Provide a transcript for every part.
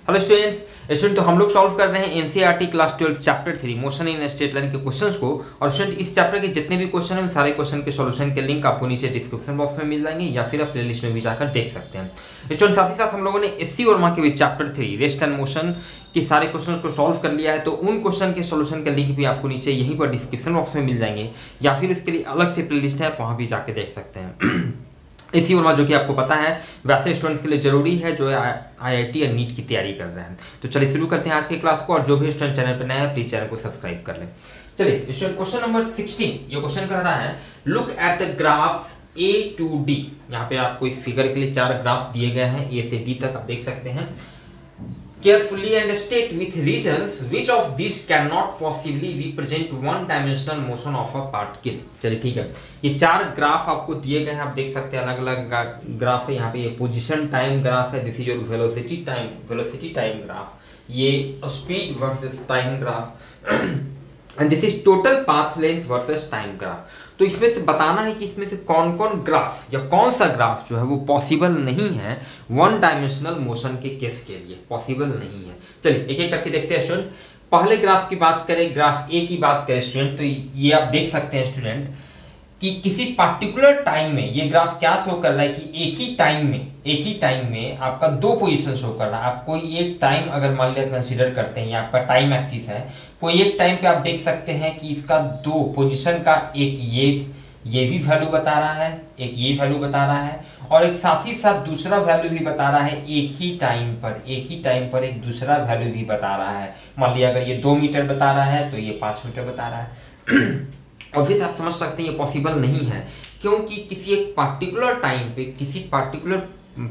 Hello student तो हम लोग सॉल्व कर रहे हैं NCERT class 12 chapter 3 motion in straight line के क्वेश्चंस को। और स्टूडेंट इस चैप्टर के जितने भी क्वेश्चन हैं उन सारे क्वेश्चन के सॉल्यूशन के लिंक आपको नीचे डिस्क्रिप्शन बॉक्स में मिल जाएंगे या फिर आप प्लेलिस्ट में भी जाकर देख सकते हैं। स्टूडेंट साथ ही साथ हम लोगों ने एससी वर्मा के भी चैप्टर 3 रेस्ट एंड मोशन के सारे क्वेश्चंस को सॉल्व कर लिया है, तो उन क्वेश्चन के सॉल्यूशन के लिंक भी आपको नीचे यहीं पर डिस्क्रिप्शन बॉक्स में मिल जाएंगे या फिर इसके लिए अलग से प्लेलिस्ट है, वहाँ भी जाके देख सकते हैं। इसी वर्मा जो कि आपको पता है वैसे स्टूडेंट्स के लिए जरूरी है जो आईआईटी या नीट की तैयारी कर रहे हैं। तो चलिए शुरू करते हैं आज की क्लास को, और जो भी स्टूडेंट चैनल पर नया है प्लीज चैनल को सब्सक्राइब कर लें। चलिए स्टूडेंट क्वेश्चन नंबर 16 ये क्वेश्चन कह रहा है look at the graph A to D. यहाँ पे आपको इस फिगर के लिए 4 ग्राफ दिए गए हैं, ए से डी तक आप देख सकते हैं। Carefully and state with reasons which of these cannot possibly represent one-dimensional motion of a particle। चलिए ठीक है, ये 4 ग्राफ आपको दिए गए हैं, आप देख सकते हैं अलग अलग ग्राफ है। यहाँ पे ये पोजीशन टाइम ग्राफ है, this is your velocity time graph, ये speed versus time graph and this is total path length versus time graph. तो इसमें से बताना है कि इसमें से कौन कौन ग्राफ या कौन सा ग्राफ जो है वो पॉसिबल नहीं है वन डायमेंशनल मोशन के केस के लिए, पॉसिबल नहीं है। चलिए एक एक करके देखते हैं स्टूडेंट। पहले ग्राफ की बात करें, ग्राफ ए की बात करें स्टूडेंट, तो ये आप देख सकते हैं स्टूडेंट कि किसी पार्टिकुलर टाइम में ये ग्राफ क्या शो कर रहा है कि एक ही टाइम में आपका 2 पोजीशन शो कर रहा है। आप कोई एक टाइम अगर मान लिया कंसीडर करते हैं, ये आपका टाइम एक्सिस है, कोई एक टाइम पे आप देख सकते हैं कि इसका 2 पोजीशन का एक ये भी वैल्यू बता रहा है, एक ये वैल्यू बता रहा है, और एक साथ ही साथ दूसरा वैल्यू भी बता रहा है एक ही टाइम पर एक दूसरा वैल्यू भी बता रहा है। मान लिया अगर ये 2 मीटर बता रहा है तो ये 5 मीटर बता रहा है। ऑब्वियस आप समझ सकते हैं ये पॉसिबल नहीं है, क्योंकि किसी एक पार्टिकुलर टाइम पे किसी पार्टिकुलर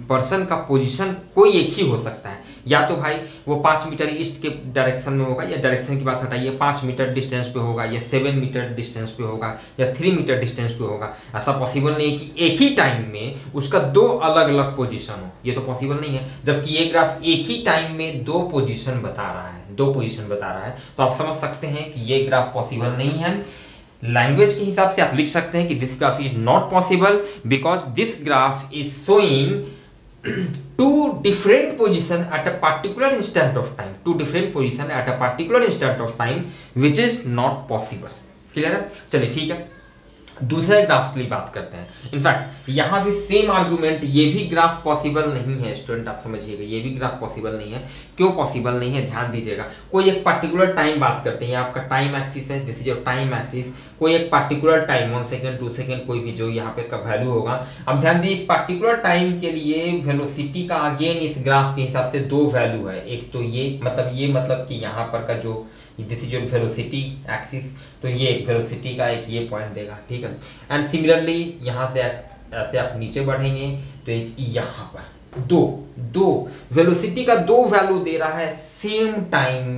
पर्सन का पोजीशन कोई एक ही हो सकता है। या तो भाई वो 5 मीटर ईस्ट के डायरेक्शन में होगा, या डायरेक्शन की बात हटाइए 5 मीटर डिस्टेंस पे होगा, या 7 मीटर डिस्टेंस पे होगा, या 3 मीटर डिस्टेंस पे होगा। ऐसा पॉसिबल नहीं है कि एक ही टाइम में उसका 2 अलग अलग पोजीशन हो, ये तो पॉसिबल नहीं है। जबकि ये ग्राफ एक ही टाइम में 2 पोजीशन बता रहा है, तो आप समझ सकते हैं कि ये ग्राफ पॉसिबल नहीं है। लैंग्वेज के हिसाब से आप लिख सकते हैं कि this graph is not possible because this graph is showing 2 different position at a particular instant of time, 2 different position at a particular instant of time which is not possible। Clear है? चलिए ठीक है, दूसरे graph की बात करते हैं। In fact यहाँ भी सेम आर्गुमेंट, ये भी ग्राफ पॉसिबल नहीं है स्टूडेंट, आप समझिएगा ये भी ग्राफ पॉसिबल नहीं है। क्यों पॉसिबल नहीं है ध्यान दीजिएगा। कोई एक पार्टिकुलर टाइम बात करते हैं, ये आपका टाइम एक्सिस है, this is your time axis. कोई एक पार्टिकुलर टाइम 1 सेकेंड 2 सेकेंड कोई भी जो यहाँ पे का वैल्यू होगा। अब ध्यान दीजिए इस पार्टिकुलर टाइम के लिए वेलोसिटी का अगेन इस ग्राफ के हिसाब से 2 वैल्यू है। एक तो ये मतलब कि यहाँ पर का जो this is your velocity axis, तो ये एक वेलोसिटी का एक ये पॉइंट देगा, ठीक है। एंड सिमिलरली यहाँ से ऐसे आप नीचे बढ़ेंगे तो एक यहाँ पर दो वेलोसिटी का 2 वैल्यू दे रहा है सेम टाइम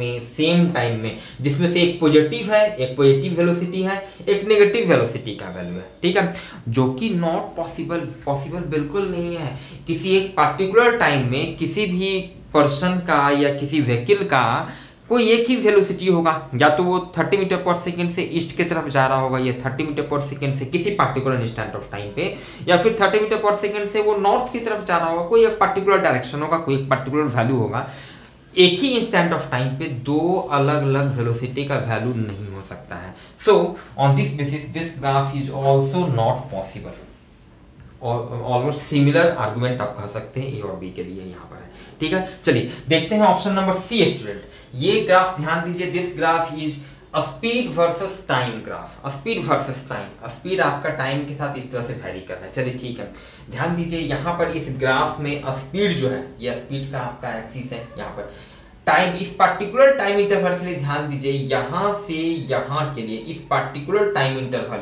में, जिसमें से एक पॉजिटिव है, एक पॉजिटिव वेलोसिटी है, एक नेगेटिव वेलोसिटी का वैल्यू है, ठीक है। जो कि नॉट पॉसिबल बिल्कुल नहीं है। किसी एक पार्टिकुलर टाइम में किसी भी पर्सन का या किसी व्हीकल का कोई एक ही वेलोसिटी होगा, या तो वो 30 मीटर पर सेकेंड से ईस्ट की तरफ जा रहा होगा, या 30 मीटर पर सेकेंड से किसी पार्टिकुलर इंस्टेंट ऑफ टाइम पे, या फिर 30 मीटर पर सेकेंड से वो नॉर्थ की तरफ जा रहा होगा। कोई एक पार्टिकुलर डायरेक्शन होगा, कोई एक पार्टिकुलर वैल्यू होगा। एक ही इंस्टेंट ऑफ टाइम पे 2 अलग अलग वेलोसिटी का वैल्यू नहीं हो सकता है। So on this basis this graph is also not possible. Almost similar argument आप कह सकते हैं ए और बी के लिए यहाँ पर है, ठीक है। चलिए देखते हैं ऑप्शन नंबर सी स्टूडेंट। ये ग्राफ ध्यान दीजिए, this graph is speed versus time graph. Speed आपका टाइम के साथ इस तरह से वैरी कर रहा है। चलिए ठीक है, ध्यान दीजिए यहाँ पर इस ग्राफ में स्पीड जो है, ये स्पीड का आपका एक्सिस है। यहाँ पर टाइम, इस पार्टिकुलर टाइम इंटरवल के लिए ध्यान दीजिए, यहाँ से यहाँ के लिए इस पार्टिकुलर टाइम इंटरवल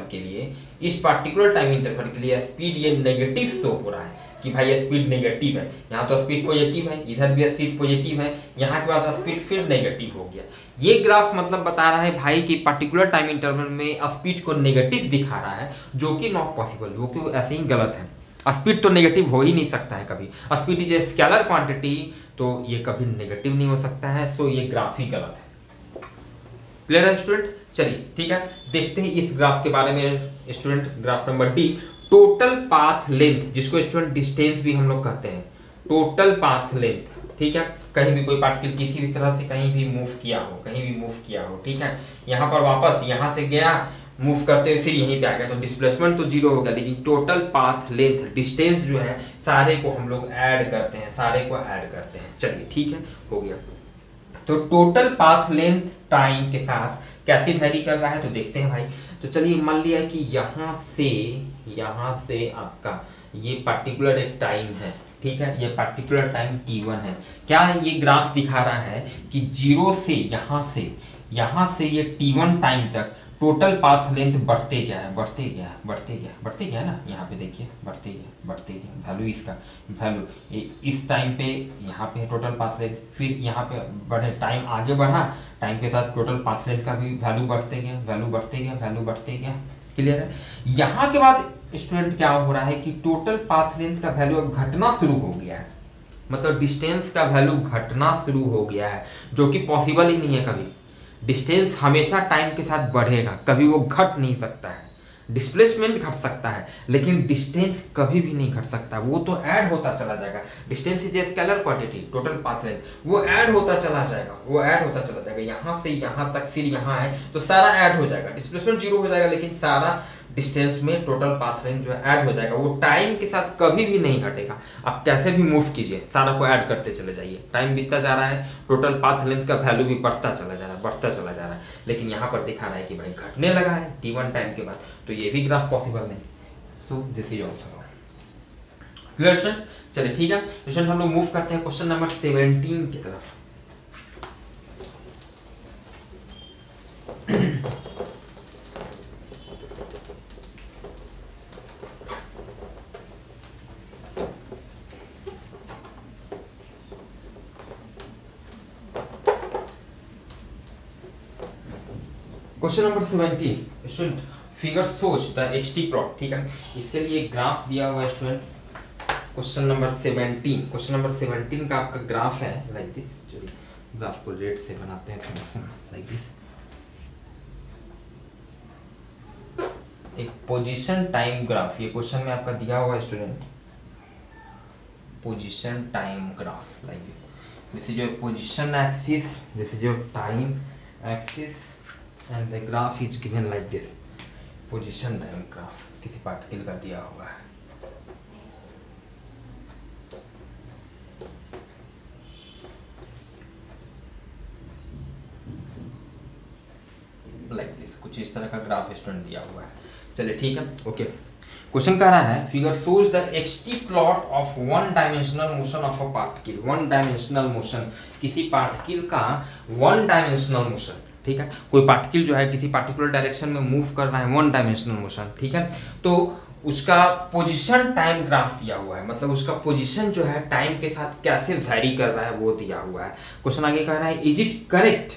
के लिए स्पीड ये नेगेटिव शो हो रहा है कि भाई स्पीड नेगेटिव है। यहाँ तो स्पीड पॉजिटिव है, इधर भी स्पीड पॉजिटिव है, यहाँ के बाद स्पीड फिर नेगेटिव हो गया। ये ग्राफ मतलब बता रहा है भाई कि पार्टिकुलर टाइम इंटरवल में स्पीड को नेगेटिव दिखा रहा है, जो कि नॉट पॉसिबल, वो क्यों ऐसे ही गलत है। स्पीड तो नेगेटिव हो ही नहीं सकता है कभी। Speed is a scalar quantity, तो ये कभी नेगेटिव नहीं हो सकता है। सो ये ग्राफ ही गलत है। क्लियर है स्टूडेंट? चलिए ठीक है, देखते हैं इस ग्राफ के बारे में student. Graph number D, total path length, जिसको स्टूडेंट डिस्टेंस भी हम लोग कहते हैं। टोटल पाथ लेंथ ठीक है, कहीं भी कोई पार्टिकल किसी भी तरह से कहीं भी मूव किया हो, कहीं भी मूव किया हो, ठीक है, यहाँ पर वापस यहाँ से गया मूव करते हुए फिर यहीं पे आ गया, तो डिस्प्लेसमेंट तो जीरो हो गया, लेकिन टोटल पाथ लेंथ डिस्टेंस जो है सारे को हम लोग ऐड करते हैं, सारे को ऐड करते हैं। चलिए ठीक है, हो गया। तो टोटल पाथ लेंथ टाइम के साथ कैसे वैरी कर रहा है तो देखते हैं भाई। तो चलिए मान लिया कि यहाँ से आपका ये पर्टिकुलर एक टाइम है, ठीक है, ये पर्टिकुलर टाइम t1 है। क्या ये ग्राफ दिखा रहा है कि जीरो से यहाँ से ये t1 टाइम तक टोटल पाथ लेंथ बढ़ते गया है ना, यहाँ पे देखिए बढ़ते गया वैल्यू, इसका वैल्यू इस टाइम पे यहाँ पे टोटल पाथ लेंथ, फिर यहाँ पे बढ़े, टाइम आगे बढ़ा, टाइम के साथ टोटल पाथ लेंथ का भी वैल्यू बढ़ते गया। क्लियर है? यहाँ के बाद स्टूडेंट क्या हो रहा है कि टोटल पाथ लेंथ का वैल्यू अब घटना शुरू हो गया है, मतलब डिस्टेंस का वैल्यू घटना शुरू हो गया है, जो कि पॉसिबल ही नहीं है। कभी डिस्टेंस हमेशा टाइम के साथ बढ़ेगा, कभी वो घट नहीं सकता है। डिस्प्लेसमेंट घट सकता है लेकिन डिस्टेंस कभी भी नहीं घट सकता, वो तो ऐड होता चला जाएगा। Distance is a scalar quantity, total path length वो ऐड होता चला जाएगा, यहाँ से यहाँ तक, फिर यहाँ है तो सारा ऐड हो जाएगा। डिस्प्लेसमेंट जीरो हो जाएगा लेकिन सारा डिस्टेंस में टोटल पाथ लेंथ जो है ऐड हो जाएगा, वो टाइम के साथ कभी भी नहीं घटेगा। आप कैसे भी मूव कीजिए, सारा को ऐड करते चले जाइए, टाइम बीतता जा रहा है, टोटल पाथ लेंथ का वैल्यू भी बढ़ता चला जा रहा है, लेकिन यहाँ पर दिखा रहा है कि भाई घटने लगा है t1 टाइम के बाद, तो ये भी ग्राफ पॉसिबल नहीं। So this is also clear student. चलिए ठीक है स्टूडेंट, हम लोग मूव करते हैं क्वेश्चन नंबर 17 की तरफ। Question number 17 student, figure shows the xt plot, ठीक है, इसके लिए एक ग्राफ दिया हुआ है स्टूडेंट। क्वेश्चन नंबर 17 का आपका ग्राफ है लाइक दिस। चलिए ग्राफ को रेड से बनाते हैं थोड़ा सा, लाइक दिस। एक पोजीशन टाइम ग्राफ ये क्वेश्चन में आपका दिया हुआ है student, position time graph like this. This is your position axis, this is your time axis and the graph is given like this, position time graph किसी particle का दिया हुआ है। like this, कुछ इस तरह का ग्राफ स्टूडेंट दिया हुआ है। चलिए ठीक है, ओके। क्वेश्चन कह रहा है figure shows the xt plot of one dimensional motion of a particle. One dimensional motion, किसी पार्टिकल का वन डायमेंशनल मोशन, ठीक है, कोई पार्टिकल जो है किसी पार्टिकुलर डायरेक्शन में मूव कर रहा है, वन डायमेंशनल मोशन, ठीक है, तो उसका पोजीशन टाइम ग्राफ दिया हुआ है, मतलब उसका पोजीशन जो है टाइम के साथ कैसे वैरी कर रहा है वो दिया हुआ है। क्वेश्चन आगे कह रहा है इज इट करेक्ट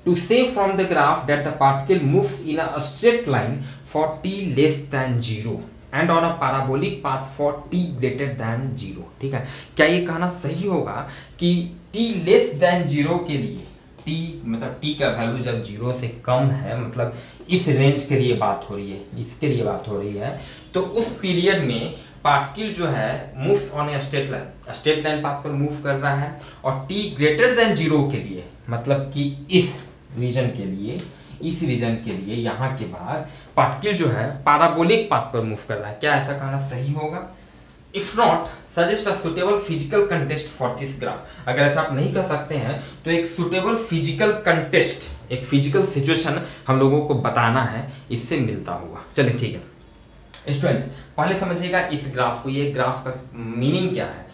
टू से from the graph that the particle move in a straight line for t less than 0 and on a parabolic path for t greater than 0, ठीक है। क्या ये कहना सही होगा कि t लेस देन 0 के लिए, t मतलब t का वैल्यू जब 0 से कम है, मतलब इस रेंज के लिए बात हो रही है, इसके लिए बात हो रही है, तो उस पीरियड में पार्टिकल जो है move on a straight line path पर मूव कर रहा है, और t ग्रेटर देन 0 के लिए, मतलब कि इस रीजन के लिए यहाँ के बाद पार्टिकल जो है पैराबोलिक पाथ पर मूव कर रहा है। क्या ऐसा कहना सही होगा? If not suggest a suitable physical contest for this graph. अगर ऐसा आप नहीं कर सकते हैं तो एक सुटेबल फिजिकल कंटेस्ट, एक फिजिकल सिचुएशन हम लोगों को बताना है इससे मिलता हुआ। चलिए ठीक है स्टूडेंट, पहले समझिएगा इस ग्राफ को, ये ग्राफ का मीनिंग क्या है।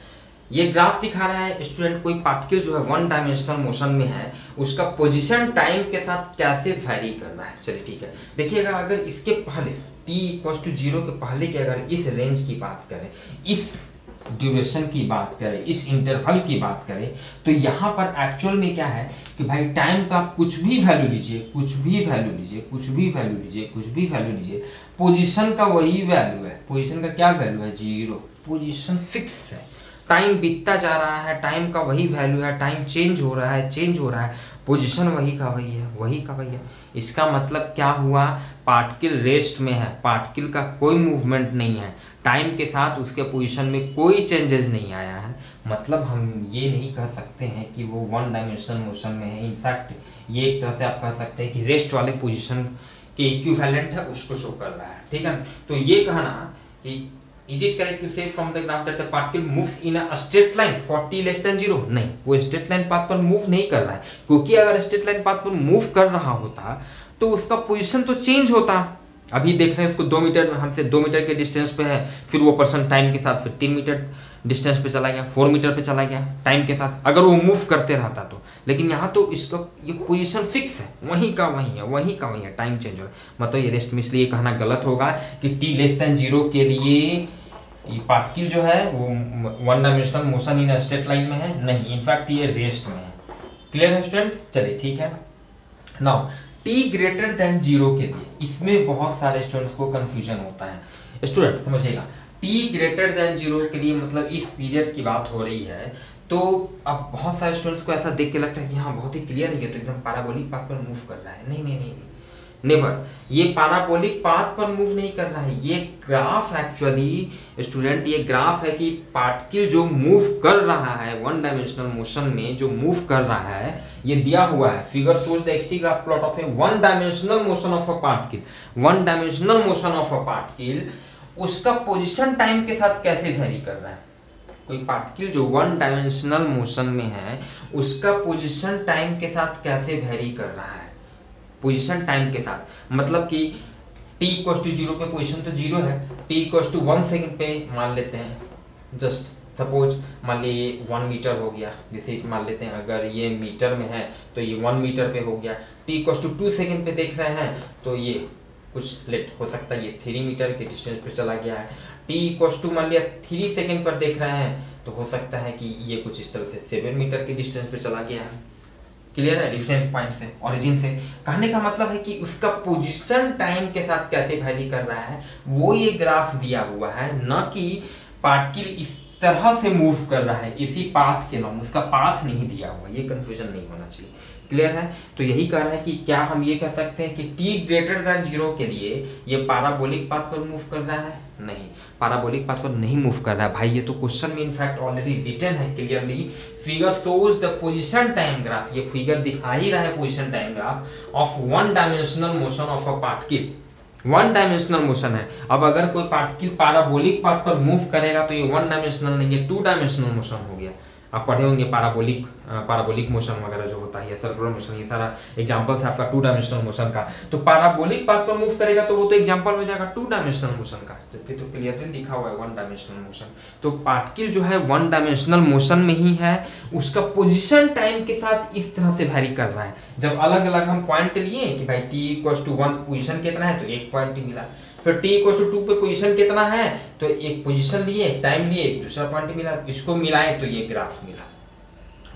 ये ग्राफ दिखा रहा है स्टूडेंट कोई पार्टिकल जो है वन डायमेंशनल मोशन में है, उसका पोजीशन टाइम के साथ कैसे वैरी कर रहा है। चलिए ठीक है, देखिएगा अगर इसके पहले t = 0 के पहले की अगर इस रेंज की बात करें, इस ड्यूरेशन की बात करें, इस इंटरवल की बात करें, तो यहाँ पर एक्चुअल में क्या है कि भाई टाइम का कुछ भी वैल्यू लीजिए, पोजीशन का वही वैल्यू है। पोजीशन का क्या वैल्यू है? 0। पोजीशन फिक्स है, टाइम बीतता जा रहा है, टाइम का वही वैल्यू है, टाइम चेंज हो रहा है, पोजीशन वही का वही है। इसका मतलब क्या हुआ? पार्टिकल रेस्ट में है, पार्टिकल का कोई मूवमेंट नहीं है, टाइम के साथ उसके पोजीशन में कोई चेंजेस नहीं आया है, मतलब हम ये नहीं कह सकते हैं कि वो वन डायमेंशनल मोशन में है। इनफैक्ट ये एक तरह से आप कह सकते हैं कि रेस्ट वाले पोजीशन के इक्विवेलेंट है, उसको शो कर रहा है, ठीक है। तो ये कहना कि इज इट करेक्ट टू से from the graph that the particle moves in a straight line 40 less than 0? नहीं, वो स्ट्रेट लाइन पाथ पर मूव नहीं कर रहा है, क्योंकि अगर स्ट्रेट लाइन पाथ पर मूव कर रहा होता तो उसका पोजीशन तो चेंज होता। अभी देख रहे हैं उसको 2 मीटर, हमसे 2 मीटर के डिस्टेंस पे है, फिर वो पर्सन टाइम के साथ फिर 3 मीटर डिस्टेंस पे चला गया, 4 मीटर पे चला गया टाइम के साथ, अगर वो मूव करते रहता तो। लेकिन यहाँ तो इसका ये पोजीशन फिक्स है, वहीं का वहीं है, वहीं का वहीं है, टाइम चेंज हो रहा है। मतलब ये रेस्ट में, इसलिए कहना गलत होगा कि t लेस देन 0 के लिए ये पार्टिकल जो है वो one dimensional motion in straight line में है, नहीं, इनफैक्ट ये रेस्ट में है। क्लियर है स्टूडेंट? चलिए ठीक है। नाउ t ग्रेटर देन 0 के लिए, इसमें बहुत सारे स्टूडेंट्स को कंफ्यूजन होता है। स्टूडेंट समझिएगा, t ग्रेटर देन 0 के लिए मतलब इस पीरियड की बात हो रही है, तो अब बहुत सारे स्टूडेंट्स को ऐसा देख के लगता है कि हाँ बहुत ही क्लियर है, ये तो एकदम पैराबोलिक पाथ पर मूव कर रहा है। नहीं नहीं नहीं नहीं, नेवर, ये पैराबोलिक पाथ पर मूव नहीं कर रहा है, ये ग्राफ एक्चुअली स्टूडेंट, ये ग्राफ है कि पार्टिकल जो मूव कर रहा है वन डायमेंशनल मोशन में, जो मूव कर रहा है, ये दिया हुआ है। Figure shows the XT graph plot of a one dimensional motion of a particle. One dimensional motion of a particle, उसका पोजीशन टाइम के साथ कैसे वेरी कर रहा है। कोई पार्टिकल जो वन डायमेंशनल मोशन में है, उसका पोजीशन टाइम के साथ कैसे वेरी कर रहा है। पोजीशन टाइम के साथ मतलब कि t इक्वल टू 0 पे पोजीशन तो 0 है, t इक्वल टू 1 सेकेंड पे मान लेते हैं, जस्ट सपोज मान लिए 1 मीटर हो गया, जैसे मान लेते हैं अगर ये मीटर में है तो ये 1 मीटर पे हो गया। t इक्वल टू 2 सेकेंड पे देख रहे हैं तो ये कुछ लेट हो सकता है, ये 3 मीटर के डिस्टेंस पे चला गया है। t इक्वल टू मान लिया 3 सेकेंड पर देख रहे हैं तो हो सकता है कि ये कुछ इस तरह से 7 मीटर के डिस्टेंस पे चला गया है। क्लियर है? रेफरेंस पॉइंट से, ओरिजिन से। कहने का मतलब है कि उसका पोजीशन टाइम के साथ कैसे वैरी कर रहा है, वो ये ग्राफ दिया हुआ है, न कि पार्टिकल इस तरह से मूव कर रहा है इसी पाथ के नाम, उसका पाथ नहीं दिया हुआ। ये कंफ्यूजन नहीं होना चाहिए। क्लियर है? तो यही कह रहा है कि क्या हम ये कह सकते हैं कि t ग्रेटर देन 0 के लिए ये पैराबोलिक पाथ पर मूव कर रहा है? नहीं, पैराबोलिक पाथ पर नहीं मूव कर रहा है भाई। ये तो क्वेश्चन में इनफैक्ट ऑलरेडी रिटन है clearly, figure shows the position time graph. ये फिगर दिखा ही रहा है position time graph of one dimensional motion of a particle. One dimensional motion है। अब अगर कोई पार्टिकल पैराबोलिक पाथ पर मूव करेगा तो ये वन डायमेंशनल नहीं, ये 2 डायमेंशनल मोशन हो गया। आप पढ़े होंगे पैराबोलिक मोशन वगैरह जो होता है, या सर्कुलर मोशन, ये सारा एग्जांपल है आपका 2 डायमेंशनल मोशन का। तो पैराबोलिक पाथ पर मूव करेगा तो वो तो एग्जांपल हो जाएगा 2 डायमेंशनल मोशन का, जबकि तो क्लियरली लिखा हुआ है 1 डायमेंशनल मोशन। तो पार्टिकल जो है 1 डायमेंशनल मोशन में ही है, उसका पोजीशन टाइम के साथ इस तरह से वैरी कर रहा है। जब अलग अलग हम पॉइंट लिए कि भाई t इक्वल टू 1 पोजीशन कितना है तो 1 पॉइंट ही मिला, फिर t इक्वल टू 2 पे पोजीशन कितना है तो एक पोजीशन लिए, टाइम लिए, एक दूसरा पॉइंट मिला, इसको मिलाए तो ये ग्राफ मिला।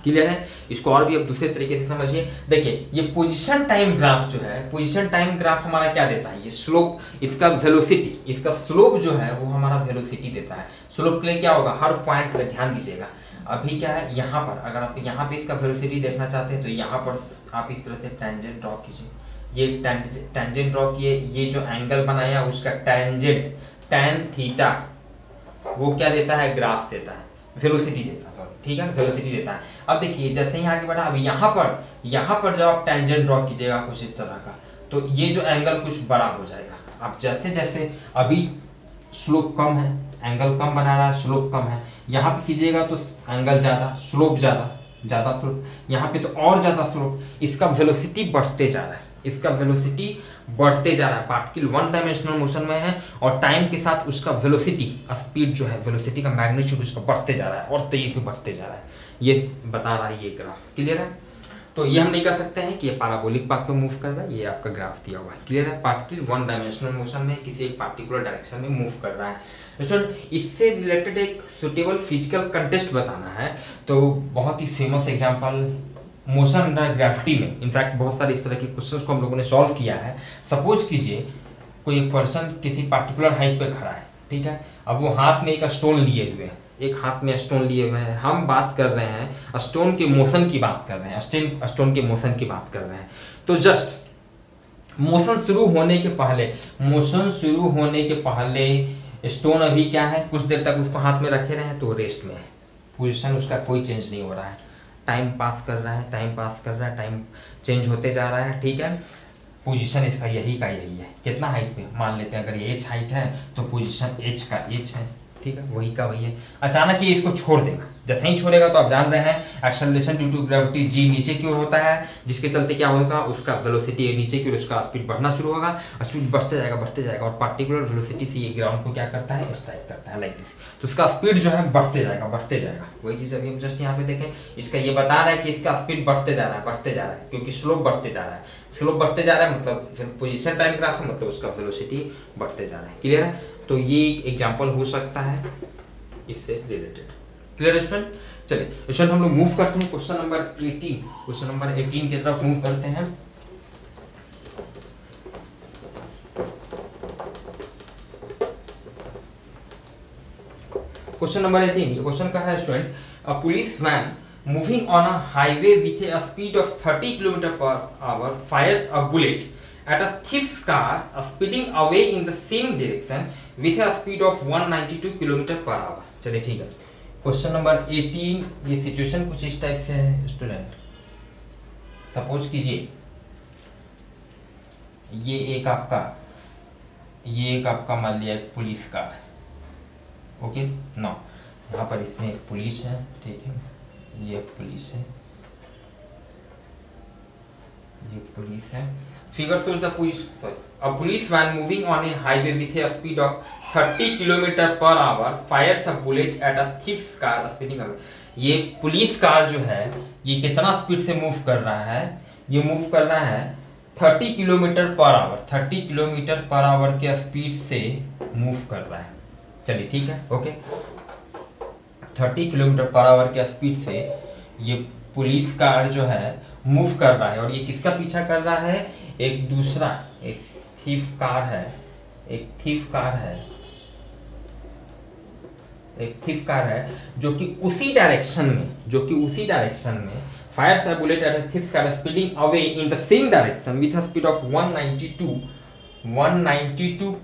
क्लियर है? इसको और भी अब दूसरे तरीके से समझिए। देखिए ये पोजीशन टाइम ग्राफ जो है, पोजीशन टाइम ग्राफ हमारा क्या देता है, ये स्लोप, इसका वेलोसिटी, इसका स्लोप जो है वो हमारा वेलोसिटी देता है। स्लोप के लिए क्या होगा, हर पॉइंट पे ध्यान दीजिएगा। अभी क्या है, यहाँ पर अगर आप यहाँ पे इसका वेलोसिटी देखना चाहते हैं तो यहाँ पर आप इस तरह से टेंजेंट ड्रॉ कीजिए। ये टेंजेंट ड्रॉ किए, ये जो एंगल बनाया उसका टेंजेंट tan थीटा वो क्या देता है, ग्राफ देता है, वेलोसिटी देता है, सॉरी ठीक है, वेलोसिटी देता है। अब देखिए जैसे ही आगे बढ़ा, अब यहाँ पर जब आप टेंजेंट ड्रॉ कीजिएगा कुछ इस तरह का, तो ये जो एंगल कुछ बड़ा हो जाएगा। अब जैसे जैसे अभी स्लोप कम है, एंगल कम बना रहा है, स्लोप कम है, यहाँ पे कीजिएगा तो एंगल ज्यादा, स्लोप ज्यादा स्लोप, यहाँ पे तो और ज्यादा स्लोप, इसका वेलोसिटी बढ़ते जा रहा है, इसका वेलोसिटी बढ़ते जा रहा है। पार्टिकल 1 डायमेंशनल मोशन में है और टाइम के साथ उसका वेलोसिटी, स्पीड जो है, वेलोसिटी का मैग्नीट्यूड उसका बढ़ते जा रहा है और तेजी से बढ़ते जा रहा है, ये बता रहा है ये ग्राफ। क्लियर है? तो ये हम नहीं कह सकते हैं कि ये पैराबोलिक पाथ पे मूव कर रहा है, ये आपका ग्राफ दिया हुआ है। क्लियर है? पार्टिकल 1 डायमेंशनल मोशन में किसी एक पार्टिकुलर डायरेक्शन में मूव कर रहा है। स्टूडेंट इससे रिलेटेड एक सुटेबल फिजिकल कंटेस्ट बताना है, तो बहुत ही famous example motion under gravity में, इनफैक्ट बहुत सारे इस तरह के क्वेश्चंस को हम लोगों ने सॉल्व किया है। सपोज कीजिए कोई एक पर्सन किसी पार्टिकुलर हाइट पे खड़ा है, ठीक है, अब वो हाथ में एक स्टोन लिए हुए हैं, एक हाथ में स्टोन लिए हुए हैं। हम बात कर रहे हैं स्टोन के मोशन की बात कर रहे हैं, स्टोन के मोशन की बात कर रहे हैं। तो जस्ट मोशन शुरू होने के पहले स्टोन अभी क्या है, कुछ देर तक उसको हाथ में रखे रहे तो रेस्ट में है, पोजीशन उसका कोई चेंज नहीं हो रहा है, टाइम पास कर रहा है, टाइम पास कर रहा है, टाइम चेंज होते जा रहा है, ठीक है। पोजीशन इसका यही का यही है। कितना हाइट पे, मान लेते हैं अगर ये एच हाइट है तो पोजीशन एच का एच है, ठीक है, वही का वही है। अचानक ये इसको छोड़ देगा, जैसे ही छोड़ेगा तो आप जान रहे हैं acceleration due to gravity G नीचे की ओर होता है, जिसके चलते क्या होगा, उसका वेलोसिटी नीचे की ओर, उसका स्पीड बढ़ना शुरू होगा, स्पीड बढ़ते जाएगा और पार्टिकुलर वेलोसिटी से ये ग्राउंड को क्या करता है, स्ट्राइक करता है लाइक दिस, तो उसका स्पीड जो है बढ़ते जाएगा। वही चीज अभी हम जस्ट यहाँ पे देखें, इसका ये बता रहा है कि इसका स्पीड बढ़ते जा रहा है क्योंकि स्लोप बढ़ते जा रहा है, मतलब पोजीशन टाइम ग्राफ है, मतलब उसका वेलोसिटी बढ़ते जा रहा है। क्लियर है, तो ये एक एग्जांपल हो सकता है इससे रिलेटेड। क्लियर स्टूडेंट, चलिए स्टूडेंट हम लोग मूव करते हैं क्वेश्चन नंबर 18 की तरफ मूव करते हैं। क्वेश्चन नंबर 18, ये क्वेश्चन का है student, a police van moving on a highway with a speed of 30 km/h fires a bullet at a thief's car speeding away in the same direction with a speed of 192 km/h। चलिए ठीक है, question number 18, ये situation कुछ इस type से है student. Suppose कीजिए ये एक आपका मान लिया एक पुलिस कार है, ओके ना, यहाँ पर इसमें एक पुलिस है, ठीक है, ये पुलिस है, figure shows the a police van moving on a highway with a speed of 30 km/h fires a bullet at a thief's car speeding away। ये पुलिस कार जो है ये कितना स्पीड से मूव कर रहा है, ये मूव कर रहा है 30 km/h, 30 km/h के स्पीड से मूव कर रहा है। चलिए ठीक है, ओके, 30 km/h के स्पीड से ये पुलिस कार जो है मूव कर रहा है, और ये किसका पीछा कर रहा है, एक थीफ कार है जो कि उसी डायरेक्शन में Fyers a bullet at a thief car speeding away in the same direction with a speed of 192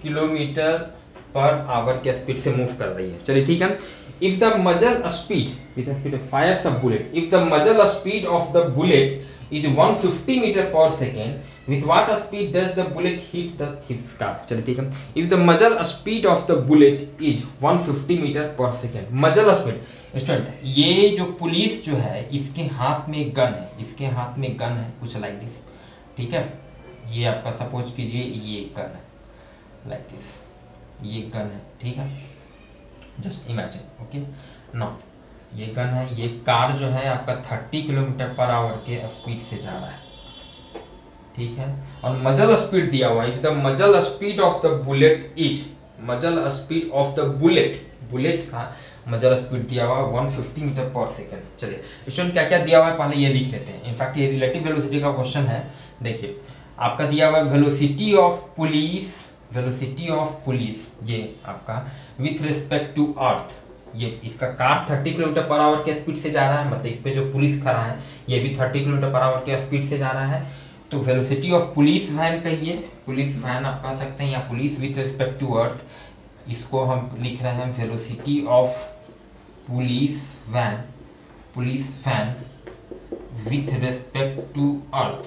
km/h के स्पीड से मूव कर रही है। चलिए ठीक है, if the muzzle speed with a speed of fires a bullet, if the muzzle speed of the bullet is 150 m/s, with what speed does the bullet hit the thief's car? चलिए ठीक है, if the muzzle speed of the bullet is 150 m/s, muzzle speed student, ये जो police जो है इसके हाथ में गन है, कुछ लाइक दिस, ठीक है, ये आपका सपोज कीजिए ये गन है लाइक दिस, ये गन है, ठीक है, जस्ट इमेजिन, ओके नाउ ये गन है, ये कार जो है आपका 30 km/h के स्पीड से जा रहा है, ठीक है, और मजल स्पीड दिया हुआ है, if the muzzle speed of the bullet is, bullet का मजल स्पीड दिया हुआ है 150 m/s। चलिए स्टूडेंट क्या क्या दिया हुआ है पहले ये लिख लेते हैं, इनफैक्ट ये रिलेटिव वेलोसिटी का क्वेश्चन है। देखिए आपका दिया हुआ है वेलोसिटी ऑफ पुलिस, ये आपका विथ रिस्पेक्ट टू अर्थ, ये इसका कार 30 km/h के स्पीड से जा रहा है, मतलब इस पे जो पुलिस खड़ा है ये भी 30 km/h के स्पीड से जा रहा है, तो वेलोसिटी ऑफ पुलिस वैन कहिए, पुलिस वैन आप कह सकते हैं या police with respect to earth, इसको हम लिख रहे हैं velocity of police van with respect to earth,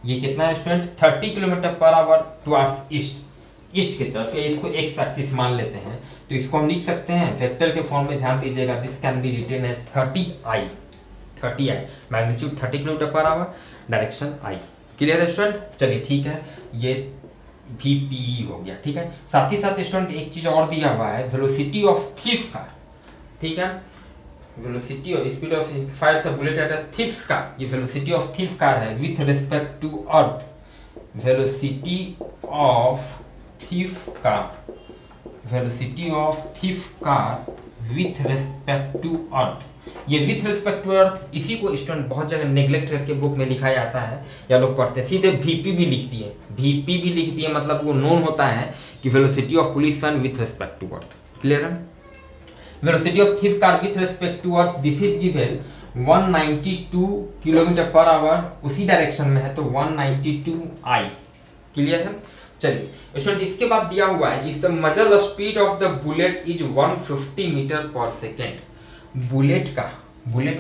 ये कितना है स्टूडेंट, 30 km/h टुवर्ड्स ईस्ट की तरफ, या इसको एक्स एक्सिस मान लेते हैं, तो इसको हम लिख सकते हैं वेक्टर के फॉर्म में, ध्यान दीजिएगा, this can be written as 30i, magnitude 30 km/h, direction i। Clear है स्टूडेंट, चलिए ठीक है, ये VPE हो गया, ठीक है। साथ ही साथ स्टूडेंट एक चीज और दिया हुआ है, वेलोसिटी ऑफ थीफ कार, ठीक है, velocity of speed of fires a bullet at a thief car, ये वेलोसिटी ऑफ थीफ कार है with respect to earth, velocity of thief car with respect to earth, ये with respect to अर्थ, इसी को student बहुत जगह neglect करके book में लिखा जाता है या लोग पढ़ते हैं, सीधे VP भी लिख दिए, मतलब वो नोन होता है कि velocity of police van with respect to earth. Clear है, velocity of thief car with respect to earth, this is given 192 km/h, उसी डायरेक्शन में है तो 192i। क्लियर है, चलिए स्टूडेंट, इसके बाद दिया हुआ है if the muzzle speed of the bullet is 150 metre per second. Bullet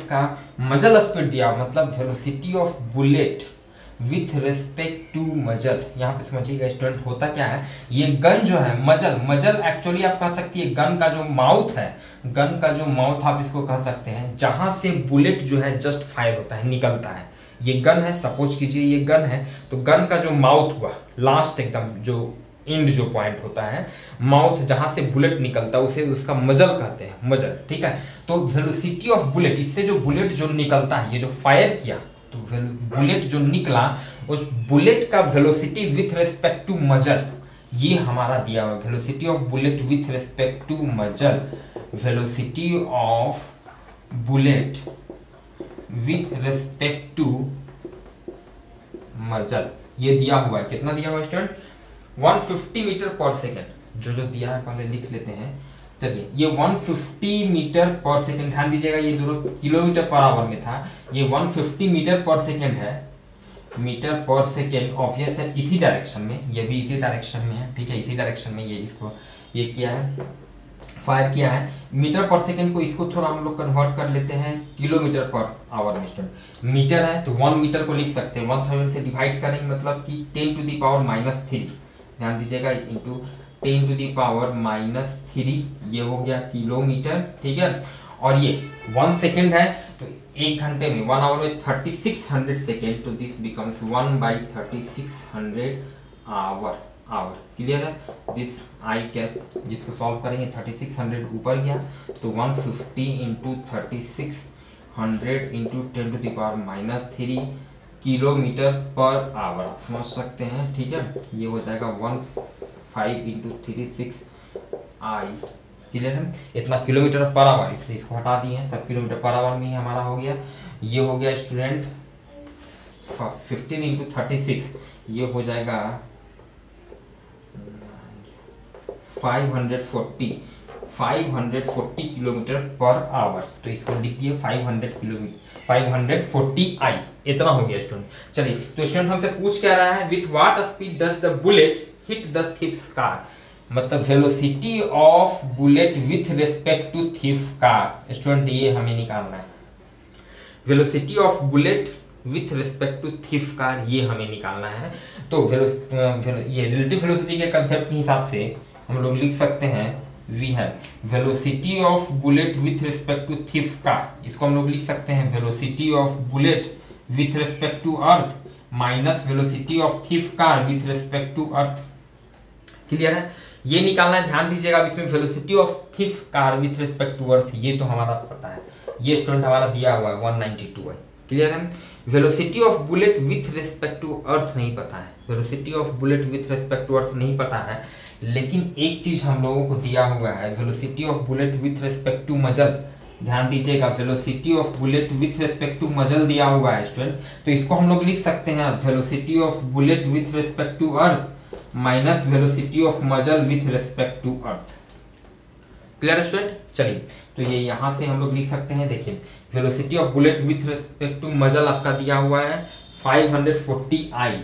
का मजल स्पीड दिया, मतलब velocity of bullet with respect to muzzle. यहाँ पे समझिएगा स्टूडेंट, होता क्या है, ये गन जो है मजल एक्चुअली आप कह सकती है गन का जो माउथ आप इसको कह सकते हैं, जहां से बुलेट जो है जस्ट फायर होता है, निकलता है। ये गन है, सपोज कीजिए ये गन है, तो गन का जो माउथ हुआ, लास्ट एकदम जो एंड जो पॉइंट होता है, माउथ जहां से बुलेट निकलता है उसे उसका मजल कहते हैं, मजल, ठीक है। तो वेलोसिटी ऑफ बुलेट, इससे जो बुलेट जो निकलता है, ये जो फायर किया, तो बुलेट जो निकला, उस बुलेट का velocity with respect to muzzle, ये हमारा दिया हुआ velocity of bullet with respect to muzzle, velocity of bullet with respect to muzzle, ये दिया हुआ है। कितना दिया हुआ है स्टूडेंट? 150 metre per second. जो दिया है पहले लिख लेते हैं। चलिए, ये 150 मीटर पर सेकेंड, ध्यान दीजिएगा ये दोनों किलोमीटर पर आवर में था, ये 150 मीटर पर सेकेंड है, मीटर पर सेकेंड। ऑब्वियस है इसी डायरेक्शन में, ये भी इसी डायरेक्शन में है, ठीक है, इसी डायरेक्शन में ये इसको ये किया है, फायर किया है। मीटर पर सेकेंड को इसको थोड़ा हम लोग कन्वर्ट कर लेते हैं किलोमीटर पर आवर में। स्टूडेंट, मीटर है तो 1 मीटर को लिख सकते हैं, 1000 से डिवाइड करेंगे, मतलब कि 10 टू दी पावर -3, ध्यान दीजिएगा, इंटू 10 टू दी पावर -3, ये हो गया किलोमीटर, ठीक है। और ये 1 सेकेंड है, तो 1 घंटे में 1 आवर में 3600 सेकेंड, तो दिस बिकम्स 1/3600 आवर। क्लियर है? दिस आई कैप, जिसको सॉल्व करेंगे 3600 ऊपर गया, तो 150 into 3600 into 10 to the power -3 kilometre per hour, आप समझ सकते हैं, ठीक है। ये हो जाएगा 15 इंटू 36 आई। क्लियर है? इतना किलोमीटर पर आवर, इसलिए इसको हटा दिए हैं, सब किलोमीटर पर आवर में ही हमारा हो गया। ये हो गया स्टूडेंट 15 इंटू 36, ये हो जाएगा 540 किलोमीटर पर आवर, तो इसको लिख दिए 540 आई, इतना हो गया स्टूडेंट। चलिए, तो स्टूडेंट हमसे पूछ क्या रहा है, with what speed does the bullet hit the thief's car, मतलब velocity of bullet with respect to thief car. Student, ये हमें निकालना है, velocity of bullet with respect to thief car, ये हमें निकालना है। तो ये रिलेटिव वेलोसिटी के कंसेप्ट के हिसाब से हम लोग लिख सकते हैं, we have velocity of bullet with respect to thief car, इसको हम लोग लिख सकते हैं velocity of bullet with respect to earth minus velocity of thief car with respect to earth. Clear है? ये निकालना है, ध्यान दीजिएगा। अब इसमें velocity of thief car with respect to earth, ये तो हमारा पता है, ये स्टूडेंट हमारा दिया हुआ है 192 है। क्लियर है? Velocity of bullet with respect to earth नहीं पता है, velocity of bullet with respect to earth नहीं पता है, लेकिन एक चीज हम लोगों को दिया हुआ है, velocity of bullet with respect to muzzle. ध्यान दीजिएगा, velocity of bullet with respect to muzzle दिया हुआ है स्टूडेंट, तो इसको हम लोग लिख सकते हैं velocity of bullet with respect to earth minus velocity of muzzle with respect to earth. Clear student? चलिए, तो ये यहां से हम लोग लिख सकते हैं, देखिए velocity of bullet with respect to muzzle आपका दिया हुआ है 540 i,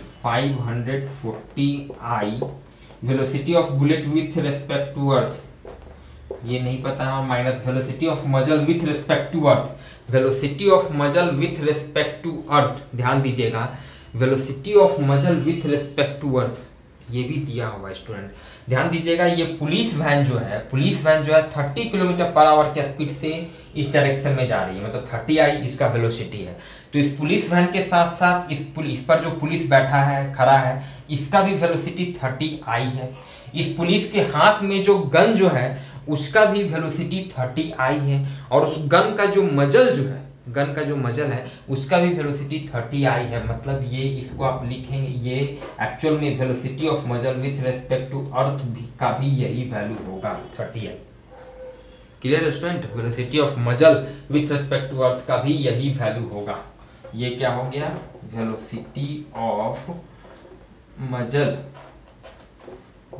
velocity of bullet with respect to earth ये नहीं पता है, और minus velocity of muzzle with respect to earth, velocity of muzzle with respect to earth, ध्यान दीजिएगा, velocity of muzzle with respect to earth ये भी दिया हुआ है स्टूडेंट। ध्यान दीजिएगा, ये पुलिस वैन जो है 30 किलोमीटर पर आवर के स्पीड से इस डायरेक्शन में जा रही है, मतलब 30 आई इसका वेलोसिटी है। तो इस पुलिस वैन के साथ साथ इस पर जो पुलिस बैठा है, खड़ा है, इसका भी वेलोसिटी 30 आई है। इस पुलिस के हाथ में जो गन जो है उसका भी वेलोसिटी 30 आई है, और उस गन का जो मजल जो है, गन का जो मजल है उसका भी वेलोसिटी 30 आई है। मतलब ये इसको आप लिखेंगे, ये एक्चुअल में velocity of muzzle with respect to earth का भी यही वैल्यू होगा 30 i. Clear student? Velocity of muzzle with respect to earth का भी यही वैल्यू होगा। ये क्या हो गया? Velocity of muzzle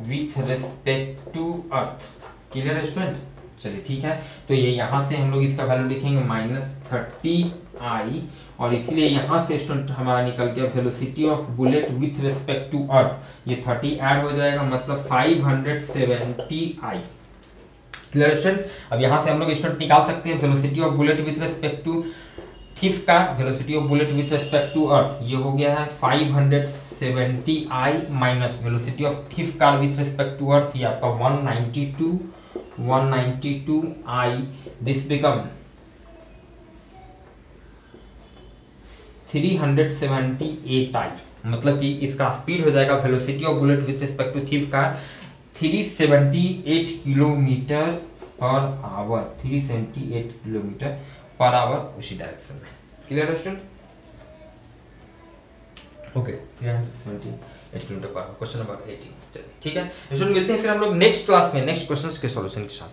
with respect to earth. Clear student? चलिए ठीक है, तो ये यहाँ से हम लोग इसका वैल्यू लिखेंगे -30i, और इसलिए यहाँ से स्टूडेंट हमारा निकल गया velocity of bullet with respect to earth, ये 30 ऐड हो जाएगा, मतलब 570i। Clear student? अब यहाँ से हम लोग स्टूडेंट निकाल सकते हैं velocity of bullet with respect to thief का, velocity of bullet with respect to earth, ये हो गया है 570i minus velocity of thief car with respect to earth, ये आपका 192i, दिस बिकम 378i, मतलब कि इसका स्पीड हो जाएगा velocity of bullet with respect to thief car 378 kilometre per hour, 378 kilometre per hour उसी डायरेक्शन में। क्लियर है student? Okay, 378 kilometre per hour, question number 18। ठीक है स्टूडेंट, मिलते हैं फिर हम लोग नेक्स्ट क्लास में नेक्स्ट क्वेश्चंस के सॉल्यूशन के साथ।